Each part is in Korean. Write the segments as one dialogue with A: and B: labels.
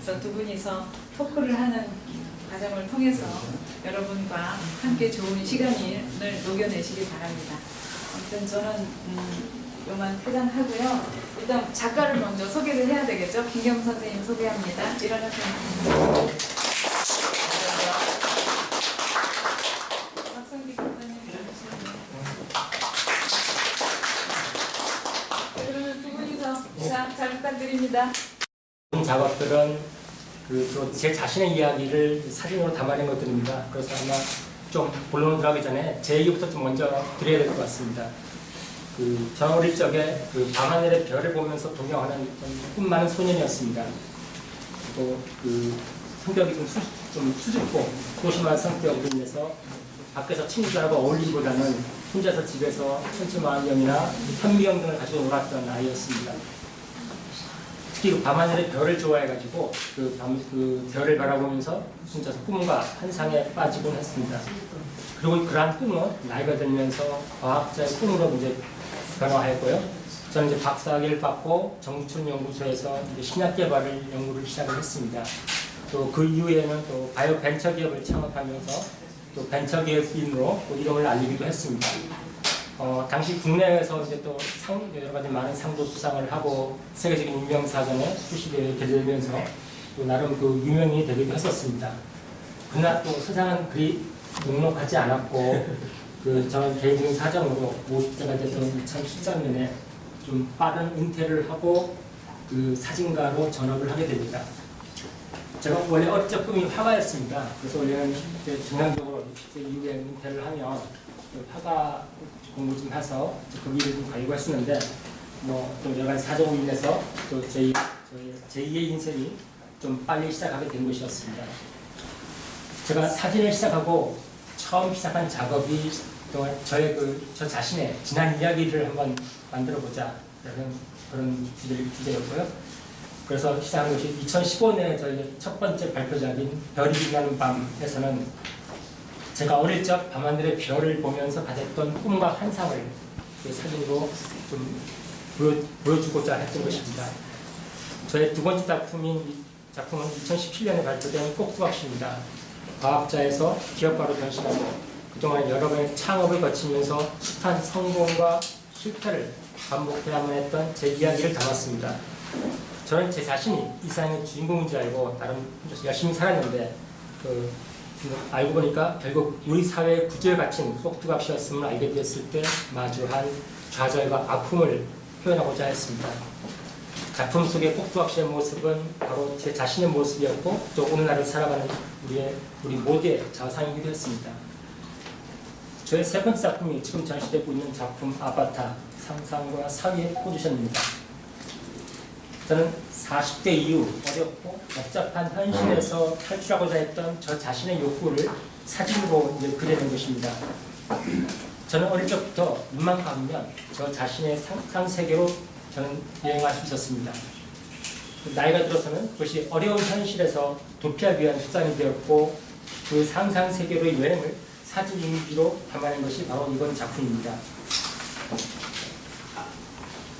A: 그래서 두 분이서 토크를 하는 과정을 통해서 여러분과 함께 좋은 시간을 녹여내시기 바랍니다. 아무튼 저는 요만 퇴장하고요. 일단 작가를 먼저 소개를 해야 되겠죠? 김경 선생님 소개합니다. 일어나세요. 박성기 박사님. 그러면 두 분이서 시작 잘 부탁드립니다.
B: 작업들은 제 자신의 이야기를 사진으로 담아낸 것들입니다. 그래서 아마 좀 본론으로 들어가기 전에 제 얘기부터 좀 먼저 드려야 될 것 같습니다. 저는 어릴 적에 밤하늘의 별을 보면서 동경하는 꿈 많은 소년이었습니다. 그리고 성격이 좀 수줍고 소심한 성격으로 인해서 밖에서 친구들하고 어울리기보다는 혼자서 집에서 천추만경이나 현미경 등을 가지고 놀았던 아이였습니다. 특히 밤하늘의 별을 좋아해가지고 별을 바라보면서 혼자서 꿈과 환상에 빠지곤 했습니다. 그리고 그러한 꿈은 나이가 들면서 과학자의 꿈으로 이제 변화했고요. 저는 이제 박사학위를 받고 정부춘 연구소에서 신약 개발을 연구를 시작을 했습니다. 또 그 이후에는 또 바이오 벤처 기업을 창업하면서 또 벤처 기업인으로 이름을 알리기도 했습니다. 당시 국내에서 이제 또 여러 가지 많은 상도 수상을 하고 세계적인 인명사전에 수시대에 게재되면서 또 나름 유명인이 되기도 했었습니다. 그러나 또 세상은 그리 녹록하지 않았고 저는 개인적인 사정으로 50세가 됐던 2013년에 좀 빠른 은퇴를 하고 사진가로 전업을 하게 됩니다. 제가 원래 어릴 적 꿈이 화가였습니다. 그래서 원래는 정상적으로 60세 이후에 은퇴를 하면 화가 공부 좀 해서 그 일을 좀 가려고 했었는데 또 여러 가지 사정으로 인해서 또 제2의 인생이 좀 빨리 시작하게 된 것이었습니다. 제가 사진을 시작하고 처음 시작한 작업이 또 저 자신의 지난 이야기를 한번 만들어보자 그런 주제였고요. 그래서 시작한 것이 2015년에 저희 첫 번째 발표작인 별이 빛나는 밤에서는 제가 어릴 적 밤하늘의 별을 보면서 가졌던 꿈과 환상을 사진으로 좀 보여주고자 했던 것입니다. 저의 두 번째 작품은 2017년에 발표된 꼭두각시입니다. 과학자에서 기업가로 변신하고 그동안 여러 번의 창업을 거치면서 숱한 성공과 실패를 반복해야만 했던 제 이야기를 담았습니다. 저는 제 자신이 이 세상의 주인공인 줄 알고 나름 열심히 살았는데 알고 보니까 결국 우리 사회의 구조에 갇힌 꼭두각시였음을 알게 되었을 때 마주한 좌절과 아픔을 표현하고자 했습니다. 작품 속의 꼭두각시의 모습은 바로 제 자신의 모습이었고 또 오늘날을 살아가는 우리 모두의 자상이기도 했습니다. 저의 세 번째 작품이 지금 전시되고 있는 작품 아바타, 상상과 사위의 포지션입니다. 저는 40대 이후 어렵고 복잡한 현실에서 탈출하고자 했던 저 자신의 욕구를 사진으로 이제 그려낸 것입니다. 저는 어릴 적부터 눈만 감으면 저 자신의 상상 세계로 저는 여행할 수 있었습니다. 나이가 들어서는 그것이 어려운 현실에서 도피하기 위한 수단이 되었고 그 상상 세계로의 여행을 사진 이미지로 담아낸 것이 바로 이번 작품입니다.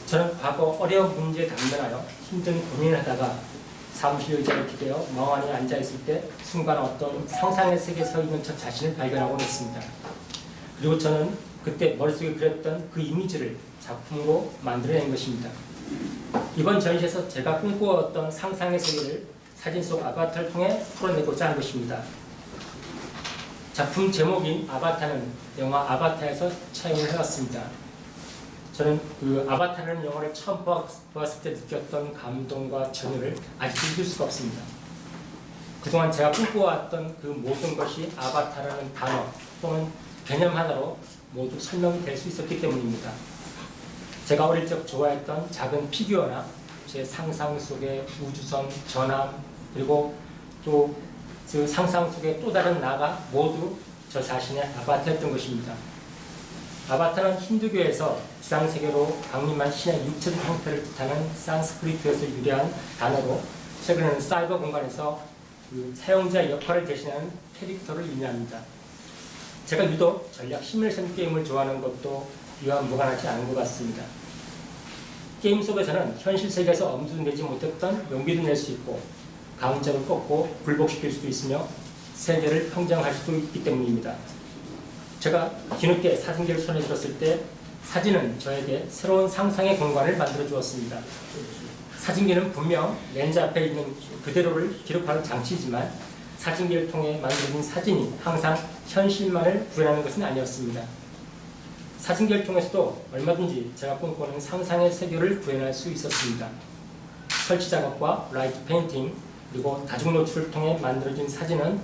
B: 저는 과거 어려운 문제에 당면하여 힘든 고민을 하다가 사무실 의자에 기대어 멍하니 앉아있을 때 순간 어떤 상상의 세계에 서 있는 저 자신을 발견하곤 했습니다. 그리고 저는 그때 머릿속에 그렸던 그 이미지를 작품으로 만들어낸 것입니다. 이번 전시에서 제가 꿈꾸었던 상상의 세계를 사진 속 아바타를 통해 풀어내고자 한 것입니다. 작품 제목인 아바타는 영화 아바타에서 차용을 해왔습니다. 저는 아바타라는 영화를 처음 보았을 때 느꼈던 감동과 전율을 아직도 잊을 수가 없습니다. 그동안 제가 꿈꿔왔던 그 모든 것이 아바타라는 단어 또는 개념 하나로 모두 설명이 될 수 있었기 때문입니다. 제가 어릴 적 좋아했던 작은 피규어나 제 상상 속의 우주선, 전함, 그리고 또 그 상상 속의 또 다른 나가 모두 저 자신의 아바타였던 것입니다. 아바타는 힌두교에서 지상세계로 강림한 신의 육체적 형태를 뜻하는 산스크리트에서 유래한 단어로 최근에는 사이버 공간에서 사용자 역할을 대신하는 캐릭터를 의미합니다. 제가 유독 전략 시뮬레이션 게임을 좋아하는 것도 이와 무관하지 않은 것 같습니다. 게임 속에서는 현실 세계에서 엄두내지 못했던 용기도 낼 수 있고 강제로 꺾고 굴복시킬 수도 있으며 세계를 평정할 수도 있기 때문입니다. 제가 뒤늦게 사진기를 손에 들었을 때 사진은 저에게 새로운 상상의 공간을 만들어 주었습니다. 사진기는 분명 렌즈 앞에 있는 그대로를 기록하는 장치이지만 사진기를 통해 만들어진 사진이 항상 현실만을 구현하는 것은 아니었습니다. 사진기를 통해서도 얼마든지 제가 꿈꾸는 상상의 세계를 구현할 수 있었습니다. 설치 작업과 라이트 페인팅 그리고 다중 노출을 통해 만들어진 사진은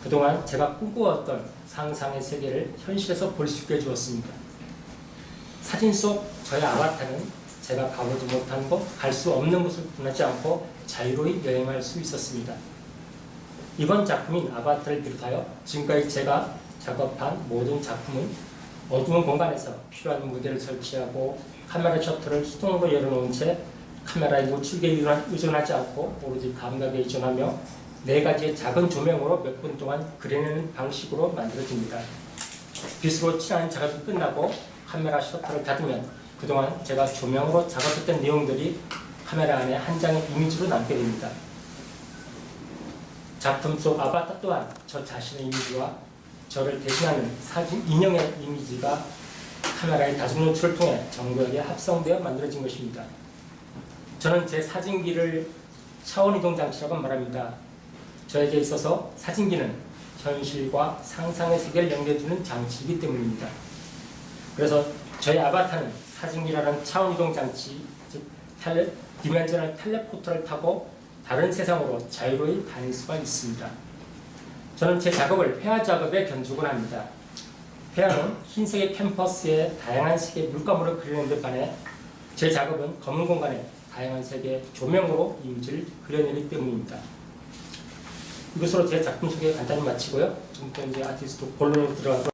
B: 그동안 제가 꿈꾸었던 상상의 세계를 현실에서 볼 수 있게 해주었습니다. 사진 속 저의 아바타는 제가 가보지 못한 곳, 갈 수 없는 곳을 분하지 않고 자유로이 여행할 수 있었습니다. 이번 작품인 아바타를 비롯하여 지금까지 제가 작업한 모든 작품은 어두운 공간에서 필요한 무대를 설치하고 카메라 셔터를 수동으로 열어놓은 채 카메라의 노출기에 의존하지 않고 오로지 감각에 의존하며 4가지의 작은 조명으로 몇 분 동안 그려내는 방식으로 만들어집니다. 빛으로 칠하는 작업이 끝나고 카메라 셔터를 닫으면 그동안 제가 조명으로 작업했던 내용들이 카메라 안에 한 장의 이미지로 남게 됩니다. 작품 속 아바타 또한 저 자신의 이미지와 저를 대신하는 사진 인형의 이미지가 카메라의 다중 노출을 통해 정교하게 합성되어 만들어진 것입니다. 저는 제 사진기를 차원이동 장치라고 말합니다. 저에게 있어서 사진기는 현실과 상상의 세계를 연결해주는 장치이기 때문입니다. 그래서 저희 아바타는 사진기라는 차원이동 장치, 즉 디멘셔널 텔레포터를 타고 다른 세상으로 자유로이 다닐 수가 있습니다. 저는 제 작업을 회화 작업에 견주곤 합니다. 회화는 흰색의 캔버스에 다양한 색의 물감으로 그리는 데 반해 제 작업은 검은 공간에 다양한 색의 조명으로 이미지를 그려내기 때문입니다. 이것으로 제 작품 소개 간단히 마치고요. 지금부터 이제 아티스트 본론으로 들어가도록